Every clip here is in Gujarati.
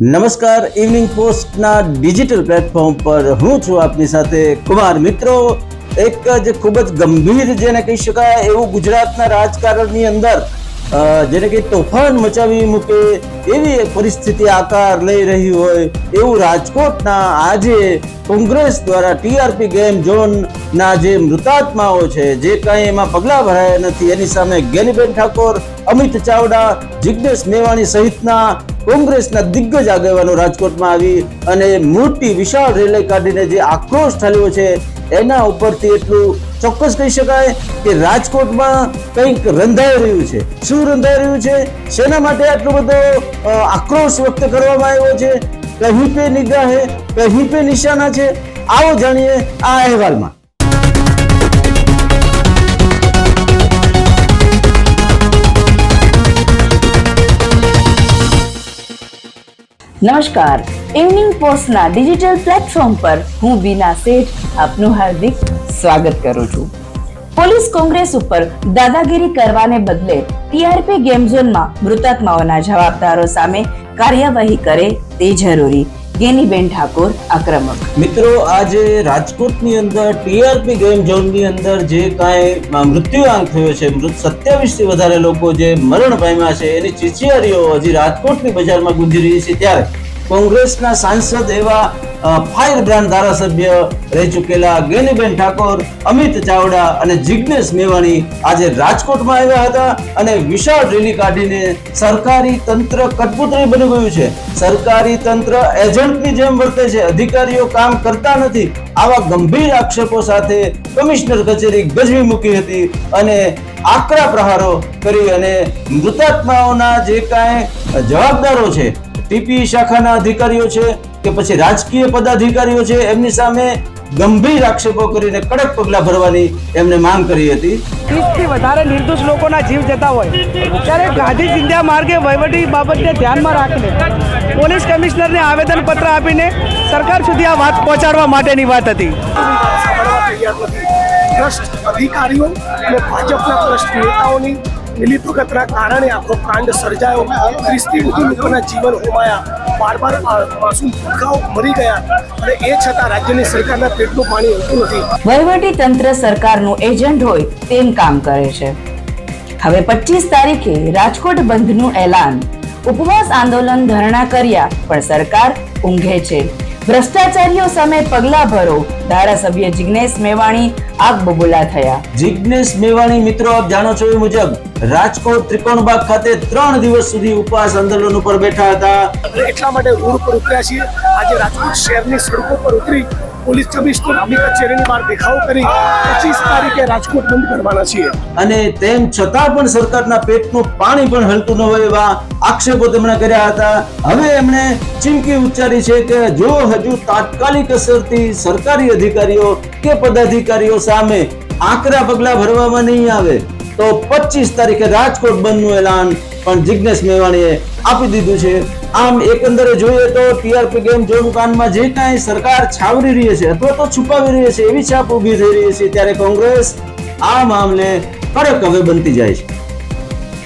નમસ્કાર, ઇવનિંગ પોસ્ટના ડિજિટલ પ્લેટફોર્મ પર હું છું આપની સાથે કુમાર. મિત્રો, એક જ ખૂબ જ ગંભીર જેને કહી શકાય એવું ગુજરાતના રાજકારણની અંદર જેને કે તોફાન મચાવી મૂકે એવી એક પરિસ્થિતિ આકાર લઈ રહી હોય એવું રાજકોટના આજે કોંગ્રેસ દ્વારા ટીઆરપી ગેમ ઝોનના જે મૃતાત્માઓ છે, જે કાંઈ એમાં પગલાં ભરાયા નથી, એની સામે જ્ઞાનીબેન ઠાકોર, અમિત ચાવડા, જિગ્નેશ મેવાણી સહિતના કોંગ્રેસના દિગ્ગજ આગેવાનો રાજકોટમાં આવી અને મોટી વિશાળ રેલી કાઢીને જે આક્રોશ ઠાલ્યો છે એના ઉપરથી એટલું ચોક્કસ કહી શકાય કે રાજકોટમાં કંઈક રંધાઈ રહ્યું છે. શું રંધાઈ રહ્યું છે, શેના માટે આટલો બધો આક્રોશ વ્યક્ત કરવામાં આવ્યો છે, કहीं પે નિગાહે કहीं પે નિશાના છે, આવો જાણીએ આ અહેવાલમાં. નમસ્કાર, ઇવનિંગ પોસ્ટના ડિજિટલ પ્લેટફોર્મ પર હું બીના શેઠ આપનું હાર્દિક સ્વાગત કરું છું. પોલીસ કોંગ્રેસ ઉપર દાદાગીરી કરવાને બદલે ટીઆરપી ગેમ ઝોનમાં મૃતાત્માઓના જવાબદારો સામે કાર્યવાહી કરે તે જરૂરી. જ્ઞાનીબેન ઠાકોર આક્રમક. મિત્રો, આજે રાજકોટની અંદર ટીઆરપી ગેમ ઝોનની અંદર જે કાંઈ મૃત્યુઆંક થયો છે, 27 થી વધારે લોકો જે મરણ પામ્યા છે, એની ચીચિયારીઓ હજી રાજકોટની બજારમાં ગુંજી રહી છે. ત્યારે કોંગ્રેસના સાંસદ એવા ફાયર બ્રાન્ડ ધારાસભ્ય રહી ચૂકેલા જ્ઞાનીબેન ઠાકોર, અમિત ચાવડા અને જિગ્નેશ મેવાણી આજે રાજકોટમાં આવ્યા હતા અને વિશાળ રેલી કાઢીને સરકારી તંત્ર કઠપૂતળી બની ગયું છે. સરકારી તંત્ર એજન્ટની જેમ વર્તે છે, અધિકારીઓ કામ કરતા નથી, આવા ગંભીર આક્ષેપો સાથે કમિશનર કચેરી ગજવી મૂકી હતી અને આકરા પ્રહારો કરી અને મૃતાત્માઓના જે કાંઈ જવાબદારો છે, ટીપી શાખાના અધિકારીઓ છે કે પછી રાજકીય પદાધિકારીઓ છે, એમની સામે ગંભીર આક્ષેપો કરીને કડક પગલાં ભરવાની એમને માંગ કરી હતી. 30 થી વધારે નિર્દોષ લોકોના જીવ જતા હોય ત્યારે ગાંધી ચિંધ્યા માર્ગે વહીવટી બાબતને ધ્યાનમાં રાખીને પોલીસ કમિશનરને આવેદનપત્ર આપીને સરકાર સુધી આ વાત પહોંચાડવા માટેની વાત હતી. ભ્રષ્ટ અધિકારીઓ અને ભાજપના ભ્રષ્ટ નેતાઓની મિલીભગતના કારણે આખો કાંડ સર્જાયો. 30 થી વધુ લોકોના જીવન હોમાયા, બાર માસૂમ ભૂખાઓ મરી ગયા અને એ છતાં રાજ્યની સરકારના પેટનું પાણી હલતું નથી. વહીવટી તંત્ર સરકારનું એજન્ટ હોય તેમ કામ કરે છે. હવે 25 તારીખે રાજકોટ બંધનું એલાન, ઉપવાસ આંદોલન ધરણા કર્યા પણ સરકાર ઊંઘે છે. ભ્રષ્ટાચારીઓ સામે પગલા ભરો, ધારાસભ્ય જિગ્નેશ મેવાણી આગ બબૂલા થયા. જિગ્નેશ મેવાણી, મિત્રો, આપ જાણો છો એ મુજબ રાજકોટ ત્રિકોણબાગ ખાતે 3 દિવસ સુધી ઉપવાસ આંદોલન ઉપર બેઠા હતા. એટલા માટે રોડ પર ઉતર્યા છીએ. આજે રાજકોટ શહેરની સડકો પર ઉતરી પોલીસ કમિશનરની કચેરીની બહાર દેખાવ કરી 25 તારીખે રાજકોટ બંધ કરવાના છીએ. અને તેમ છતાં પણ સરકારના પેટનું પાણી પણ હલતું ન હોય એવા આક્ષેપો તેમણે કર્યા હતા. હવે એમણે ચીમકી ઉચ્ચારી છે કે જો હજુ તાત્કાલિક અસરથી સરકારી અધિકારીઓ કે પદાધિકારીઓ સામે આકરા પગલા ભરવામાં નહીં આવે તો 25 તારીખે રાજકોટ બંધનું એલાન પણ જિગ્નેશ મેવાણીએ આપી દીધું છે. આમ એકંદરે જોઈએ તો ટીઆરપી ગેમ ઝોન કાંડમાં જે કાંઈ સરકાર છાવરી રહી છે અથવા તો છુપાવી રહી છે એવી છાપ ઊભી થઈ રહી છે, ત્યારે કોંગ્રેસ આ મામલે કડક હવે બનતી જાય છે.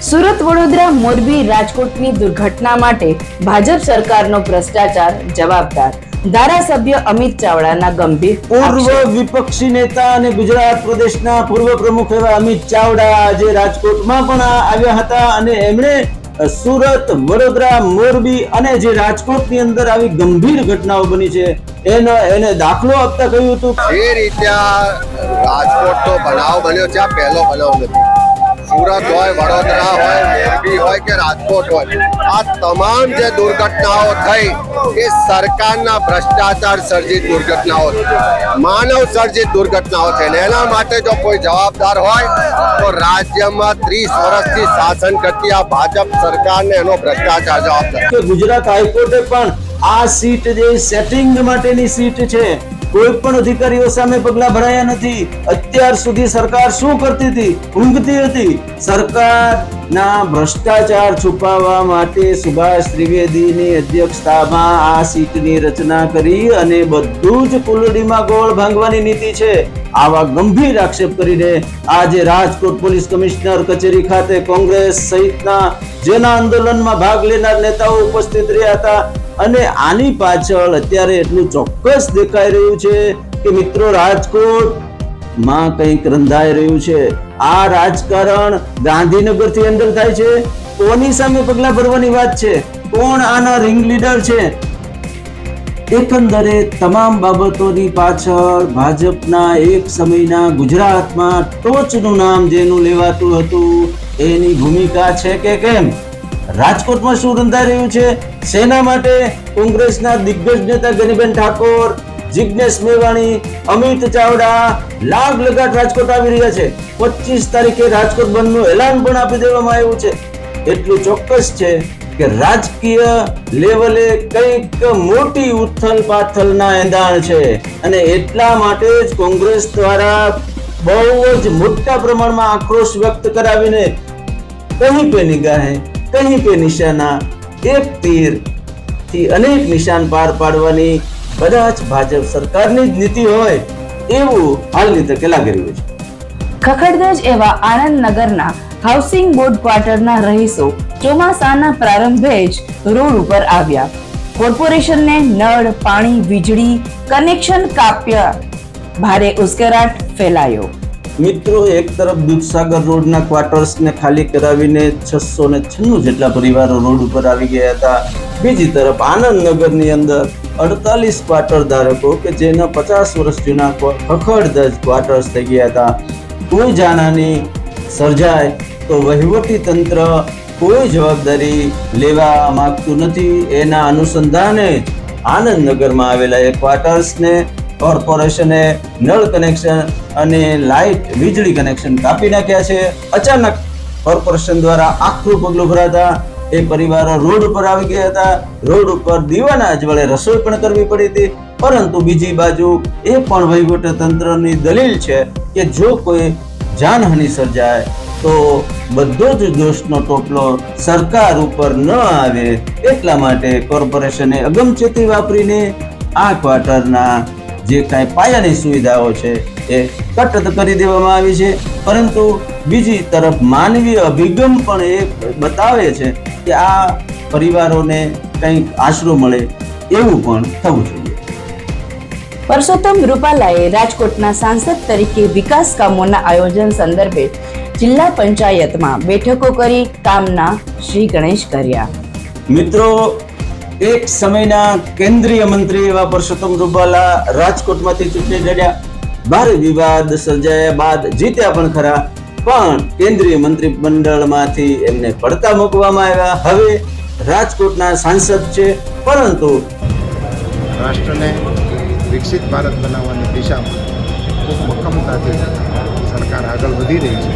સુરત, વડોદરા, મોરબી, રાજકોટની દુર્ઘટના માટે ભાજપ સરકારનો ભ્રષ્ટાચાર જવાબદાર. ધારાસભ્ય અમિત ચાવડાના ગંભીર પૂર્વ વિપક્ષી નેતા અને ગુજરાત પ્રદેશના પૂર્વ પ્રમુખ એવા અમિત ચાવડા આજે રાજકોટમાં પણ આવ્યા હતા અને એમણે સુરત, વડોદરા, મોરબી અને જે રાજકોટની અંદર આવી ગંભીર ઘટનાઓ બની છે એને દાખલો આપતા કહ્યું હતું જે રીતે રાજકોટનો બનાવ બન્યો છે આ પહેલો બનાવ નથી. સુરત હોય, વડોદરા હોય, મોરબી હોય કે રાજકોટ હોય, આ તમામ જે દુર્ઘટનાઓ થઈ એ સરકારના ભ્રષ્ટાચાર સર્જિત દુર્ઘટનાઓ છે, માનવ સર્જિત દુર્ઘટનાઓ છે. એના માટે જો કોઈ જવાબદાર હોય તો રાજ્યમાં 30 વર્ષથી શાસન કરતી આ ભાજપ સરકારને એનો ભ્રષ્ટાચાર જવાબદાર. ગુજરાત હાઈકોર્ટે પણ આ સીટ જે સેટિંગ માટેની સીટ છે, કોઈ પણ અધિકારીઓ સામે પગલા ભરાયા નથી. અત્યાર સુધી સરકાર શું કરતી હતી? ઊંઘતી હતી. સરકારના ભ્રષ્ટાચાર છુપાવવા માટે સુભાષ ત્રિવેદીની અધ્યક્ષતામાં આ સીટની રચના કરી અને બધું જ કુલડીમાં ગોળ ભાંગવાની નીતિ છે. આવા ગંભીર આક્ષેપ કરીને આજે રાજકોટ પોલીસ કમિશનર કચેરી ખાતે કોંગ્રેસ સહિતના જેના આંદોલનમાં ભાગ લેનાર નેતાઓ ઉપસ્થિત રહ્યા હતા અને આની પાછળ અત્યારે એટલું ચોક્કસ દેખાઈ રહ્યું છે કે મિત્રો રાજકોટ માં કંઈક રંધાઈ રહ્યું છે. આ રાજકારણ ગાંધીનગરથી અંદર થાય છે. કોની સામે પગલા ભરવાની વાત છે? કોણ આના રિંગ લીડર છે? એકંદરે તમામ બાબતોની પાછળ ભાજપના એક સમયના ગુજરાતમાં ટોચનું નામ જેનું લેવાતું હતું એની ભૂમિકા છે કે કેમ? રાજકોટમાં શું રંધાઈ રહ્યું છે? સેના માટે કોંગ્રેસના દિગ્ગજ નેતા ગનીબેન ઠાકોર, જિગ્નેશ મેવાણી, અમિત ચાવડા લાગ લગાટ રાજકોટ આવી રહ્યા છે. 25 તારીખે રાજકોટ બંધનું એલાન પણ આપી દેવામાં આવ્યું છે. એટલું ચોક્કસ છે કે રાજકીય લેવલે કંઈક મોટી ઉથલ પાથલના એંધાણ છે અને એટલા માટે જ કોંગ્રેસ દ્વારા બહુ જ મોટા પ્રમાણમાં આક્રોશ વ્યક્ત કરાવીને કહી પે નિગાહે કહી પે નિશાના, એક તીર થી અનેક નિશાન પાર પાડવાની કદાચ ભાજપ સરકારની જ નીતિ હોય એવું હાલની તકે લાગી રહ્યું છે. ખખડધજ એવા આનંદનગરના હાઉસિંગ બોર્ડ ક્વાર્ટરના રહીશો ચોમાસાના પ્રારંભે જ રોડ ઉપર આવ્યા. કોર્પોરેશનને નળ, પાણી, વીજળી કનેક્શન કાપ્યા. ભારે ઉશ્કેરાટ ફેલાયો. મિત્રો, એક તરફ દૂધસાગર રોડના ક્વાર્ટર્સને ખાલી કરાવીને 696 જેટલા પરિવારો રોડ ઉપર આવી ગયા હતા. બીજી તરફ આનંદનગરની અંદર 48 ક્વાર્ટર ધારકો કે જેના 50 વર્ષ જૂના ખખડધજ ક્વાર્ટર્સ થઈ ગયા હતા. કોઈ જાનહાની સર્જાય તો વહીવટી તંત્ર કોઈ જવાબદારી લેવા માંગતું નથી. એના અનુસંધાને આનંદનગરમાં આવેલા એ ક્વાર્ટર્સને કોર્પોરેશને નળ કનેક્શન અને લાઇટ વીજળી કનેક્શન કાપી નાખ્યા છે. અચાનક કોર્પોરેશન દ્વારા આખું પગલું ભરાતા એ પરિવારો રોડ ઉપર આવી ગયા હતા. રોડ ઉપર દીવાના અજવાળે રસોઈ પણ કરવી પડી હતી. પરંતુ બીજી બાજુ એ પણ વહીવટી તંત્રની દલીલ છે કે જો કોઈ જાનહાનિ સર્જાય તો બધો જ દોષનો ટોપલો સરકાર ઉપર ન આવે એટલા માટે કોર્પોરેશને અગમચેતી વાપરીને આ ક્વાર્ટરના જે કાંઈ પાયાની સુવિધાઓ છે એ કટ કરી દેવામાં આવી છે. પરંતુ બીજી તરફ માનવીય અભિગમ પણ એ બતાવે છે કે આ પરિવારોને કંઈક આશરો મળે એવું પણ થવું જોઈએ. પરસોત્તમ રૂપાલાએ રાજકોટના સાંસદ તરીકે વિકાસ કામોના આયોજન સંદર્ભે જિલ્લા પંચાયતમાં બેઠકો કરી કામના શ્રી ગણેશ કર્યા. મિત્રો, એક સમયના કેન્દ્રીય મંત્રી એવા પરસોત્તમ રૂપાલા રાજકોટમાંથી ચૂંટણી લડ્યા. ભારે વિવાદ સર્જાયા બાદ જીત્યા પણ ખરા, પણ કેન્દ્રીય મંત્રી મંડળમાંથી એમને પડતા મૂકવામાં આવ્યા. હવે રાજકોટના સાંસદ છે, પરંતુ રાષ્ટ્રને વિકસિત ભારત બનાવવાની દિશામાં ખૂબ મક્કમતાથી સરકાર આગળ વધી રહી છે.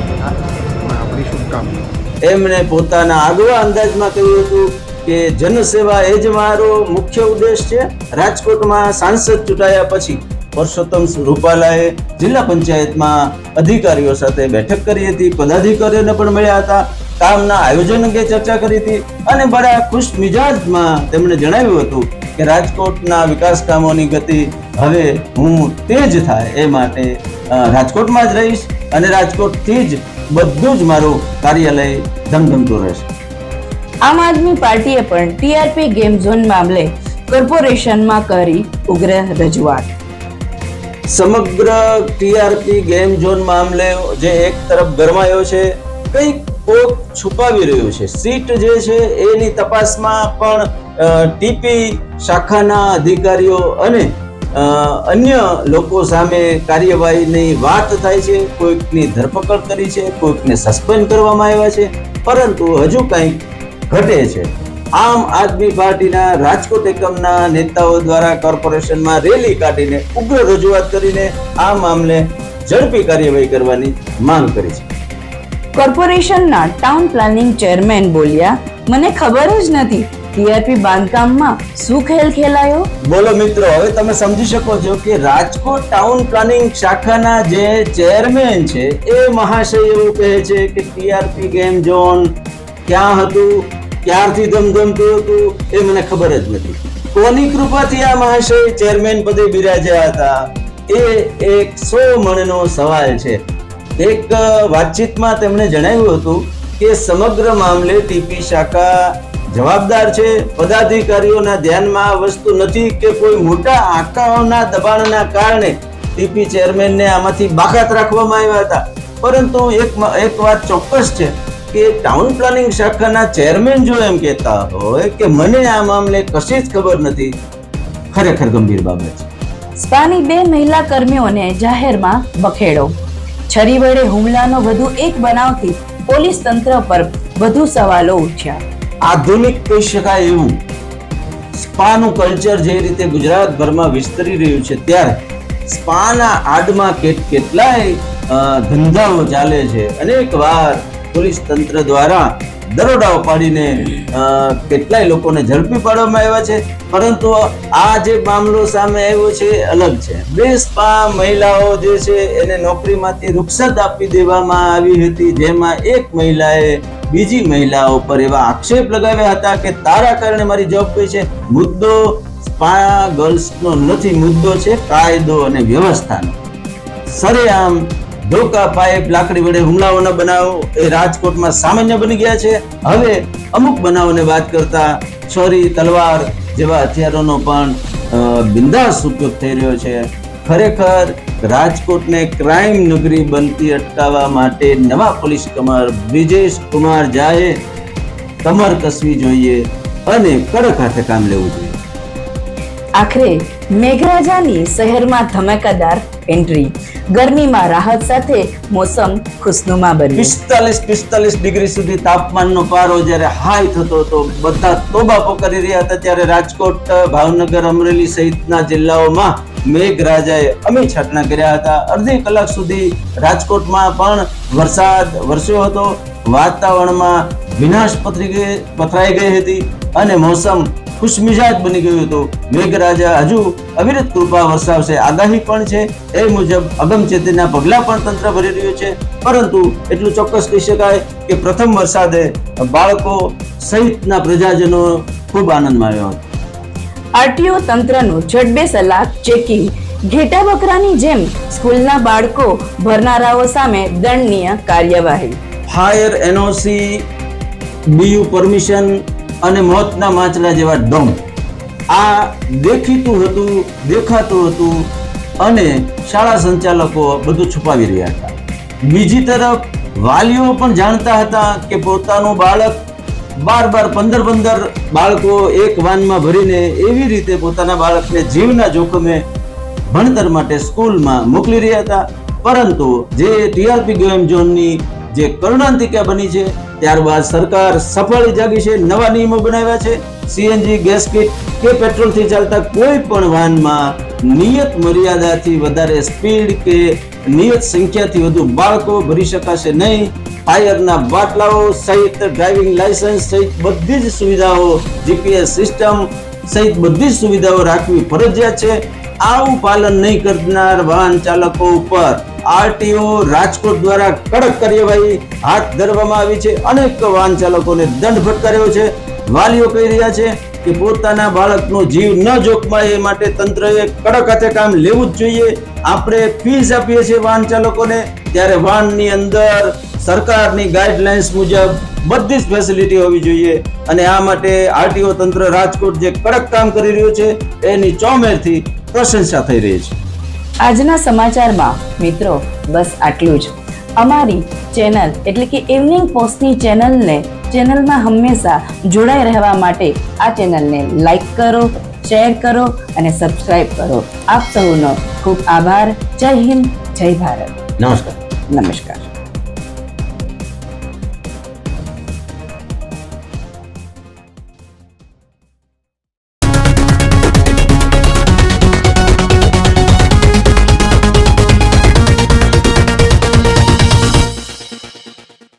એમાં આપણી શુભકામના. એમણે પોતાના આગવા અંદાજમાં કહ્યું હતું કે જનસેવા એ જ મારો મુખ્ય ઉદ્દેશ છે. રાજકોટમાં સાંસદ ચૂંટાયા પછી પરસોત્તમ રૂપાલાએ જિલ્લા પંચાયતમાં અધિકારીઓ સાથે બેઠક કરી હતી. પદાધિકારીઓને પણ મળ્યા હતા. કામના આયોજન અંગે ચર્ચા કરી હતી અને બડા ખુશ મિજાજમાં તેમણે જણાવ્યું હતું કે રાજકોટના વિકાસ કામોની ગતિ હવે હું તેજ થાય એ માટે રાજકોટમાં જ રહીશ અને રાજકોટથી જ બધું જ મારું કાર્યાલય ધમધમતું રહેશે. આમ આદમી પાર્ટીએ પણ ટીઆરપી ગેમ ઝોન મામલે કોર્પોરેશનમાં કરી ઉગ્ર રજૂઆત. સમગ્ર ટીઆરપી ગેમ ઝોન મામલે જે એક તરફ ગરમાયો છે, કંઈક કોક છુપાવી રહ્યું છે. સીટ જે છે એની તપાસમાં પણ ટીપી શાખાના અધિકારીઓ અને અન્ય લોકો સામે કાર્યવાહીની વાત થાય છે. કોઈકની ધરપકડ કરી છે, કોઈકને સસ્પેન્ડ કરવામાં આવ્યા છે, પરંતુ હજુ કંઈક ઘટે છે. આમ આદમી પાર્ટીના રાજકોટ એકમના નેતાઓ દ્વારા કોર્પોરેશનમાં રેલી કાઢીને ઉગ્ર રજૂઆત કરીને આ મામલે ઝડપી કાર્યવાહી કરવાની માંગ કરી છે. કોર્પોરેશનના ટાઉન પ્લાનિંગ ચેરમેન બોલ્યા, મને ખબર જ નથી ટીઆરપી બાંધકામમાં શું ખેલ ખેલાયો. બોલો મિત્રો, હવે તમે સમજી શકો છો કે રાજકોટ ટાઉન પ્લાનિંગ શાખાના જે ચેરમેન છે એ મહાશય એવું કહે છે કે ટીઆરપી ગેમ ઝોન ક્યાં હતું, ક્યારથી ધમધમતું હતું એ મને ખબર જ નથી. કોની કૃપાથી આ મહાશય ચેરમેન પદે બિરાજ્યા હતા એ એક 100 મણનો સવાલ છે. એક વાતચીતમાં તેમણે જણાવ્યું હતું કે સમગ્ર મામલે ટીપી શાખા જવાબદાર છે. પદાધિકારીઓના ધ્યાનમાં આ વસ્તુ નથી કે કોઈ મોટા આંકડાઓના દબાણના કારણે ટીપી ચેરમેનને આમાંથી બાકાત રાખવામાં આવ્યા હતા. પરંતુ એક વાત ચોક્કસ છે કે ટાઉન પ્લાનિંગ શાખાના ચેરમેન જો એમ કહેતા હોય કે મને આ મામલે કશી જ ખબર નથી, ખરેખર ગંભીર બાબત છે. સ્પાની 2 મહિલા કર્મીઓને જાહેરમાં બખેડો. છરી વડે હુમલાનો વધુ એક બનાવથી પોલીસ તંત્ર પર વધુ સવાલો ઉઠ્યા. આધુનિક કહી શકાય એવું સ્પાનું કલ્ચર જે રીતે ગુજરાતભરમાં વિસ્તરી રહ્યું છે, ત્યારે સ્પાના આડમાં કેટલાય ધંધાઓ ચાલે છે. અનેક વાર પોલીસ તંત્ર દ્વારા દરોડાઓ પાડીને કેટલાય લોકોને ઝડપી પાડવામાં આવ્યા છે. પરંતુ આ જે મામલો સામે આવ્યો છે એ અલગ છે. 2 સ્પા મહિલાઓ જે છે એને નોકરીમાંથી રૂખસત આપી દેવામાં આવી હતી, જેમાં એક મહિલાએ બીજી મહિલાઓ પર એવા આક્ષેપ લગાવ્યા હતા કે તારા કારણે મારી જોબ ગઈ છે. મુદ્દો સ્પા ગર્લ્સનો નથી, મુદ્દો છે કાયદો અને વ્યવસ્થાનો. સરેઆમ ધોકા, પાઇપ, લાકડી વડે હુમલાઓના બનાવો એ રાજકોટમાં સામાન્ય બની ગયા છે. હવે અમુક બનાવોને વાત કરતા છરી, તલવાર જેવા હથિયારોનો પણ બિંદાસ ઉપયોગ થઈ રહ્યો છે. ખરેખર રાજકોટને ક્રાઇમ નગરી બનતી અટકાવવા માટે નવા પોલીસ કમાર બ્રિજેશ કુમાર ઝાએ કમર કસવી જોઈએ અને કડક હાથે કામ લેવું જોઈએ. આખરે મેઘરાજાની શહેરમાં ધમાકેદાર એન્ટ્રી. ગરમીમાં રાહત સાથે મોસમ ખુશનુમા બન્યું. 45 ડિગ્રી સુધી તાપમાનનો પારો જ્યારે હાઈ થતો હતો, બધા તોબા પોકારી રહ્યા હતા, ત્યારે રાજકોટ, ભાવનગર, અમરેલી સહિતના જિલ્લાઓમાં મેઘરાજાએ અમી છાંટણા કર્યા હતા. અડધી કલાક સુધી રાજકોટમાં પણ વરસાદ વરસ્યો હતો. વાતાવરણમાં વિનાશ પથરાઈ ગઈ હતી અને મોસમ ખુશમિજાજ બની ગયું હતું. મેઘરાજા હજુ અવિરત કૃપા વરસાવશે, આગાહી પણ છે. એ મુજબ અગમચેતીના પગલા પણ તંત્ર ભરી રહ્યું છે. પરંતુ એટલું ચોક્કસ કહી શકાય કે પ્રથમ વરસાદે બાળકો સહિતના પ્રજાજનો ખૂબ આનંદ માણ્યો હતો. RTO તંત્રનું જડબેસલાક checking. ઘેટા બકરાની જેમ સ્કૂલના બાળકો ભરનારાઓ સામે દંડનીય કાર્યવાહી. ફાયર એનઓસી, બીયુ પરમિશન અને મોતના માછલા જેવા ડોમ આ દેખાતું હતું અને શાળા સંચાલકો બધું છુપાવી રહ્યા હતા. બીજી તરફ વાલીઓ પણ જાણતા હતા કે પોતાનું બાળક 15 બાળકો એક વાનમાં ભરીને એવી રીતે પોતાના બાળકને જીવના જોખમે ભણતર માટે સ્કૂલમાં મોકલી રહ્યા હતા. પરંતુ જે ટીઆરપી ગેમ ઝોનની જે કરુણાંતિકા બની છે, ત્યારબાદ સરકાર સફળ જાગી છે. નવા નિયમો બનાવ્યા છે. સીએનજી, ગેસ કીટ કે પેટ્રોલથી ચાલતા કોઈ પણ વાહનમાં નિયત મર્યાદાથી વધારે સ્પીડ કે નિયત સંખ્યાથી વધુ બાળકો ભરી શકાશે નહીં. ફાયરના બાટલાઓ સહિત ડ્રાઇવિંગ લાયસન્સ સહિત બધી જ સુવિધાઓ, જીપીએસ સિસ્ટમ સહિત બધી જ સુવિધાઓ રાખવી ફરજિયાત છે. આવું પાલન નહીં કરનાર વાહન ચાલકો ઉપર આરટીઓ રાજકોટ દ્વારા કડક કાર્યવાહી હાથ ધરવામાં આવી છે. અનેક વાહન ચાલકોને દંડ ફટકાર્યો છે. વાલીઓ કહી રહ્યા છે કે પોતાના બાળકનો જીવ ન જોખમાય એ માટે તંત્રએ કડક હાથે કામ લેવું જ જોઈએ. આપણે ફીસ આપીએ છીએ વાહન ચાલકોને, ત્યારે વાહનની અંદર સરકારની ગાઈડલાઇન્સ મુજબ બધી જ ફેસિલિટી હોવી જોઈએ. અને આ માટે આરટીઓ તંત્ર રાજકોટ જે કડક કામ કરી રહ્યું છે એની ચોમેરથી પ્રશંસા થઈ રહી છે. આજના સમાચારમાં મિત્રો બસ આટલું જ. અમારી ચેનલ એટલે કે ઇવનિંગ પોસ્ટની ચેનલમાં હંમેશા જોડાઈ રહેવા માટે આ ચેનલને લાઈક કરો, શેર કરો અને સબસ્ક્રાઇબ કરો. આપ સૌનો ખૂબ આભાર. જય હિન્દ, જય ભારત. નમસ્કાર. નમસ્કાર.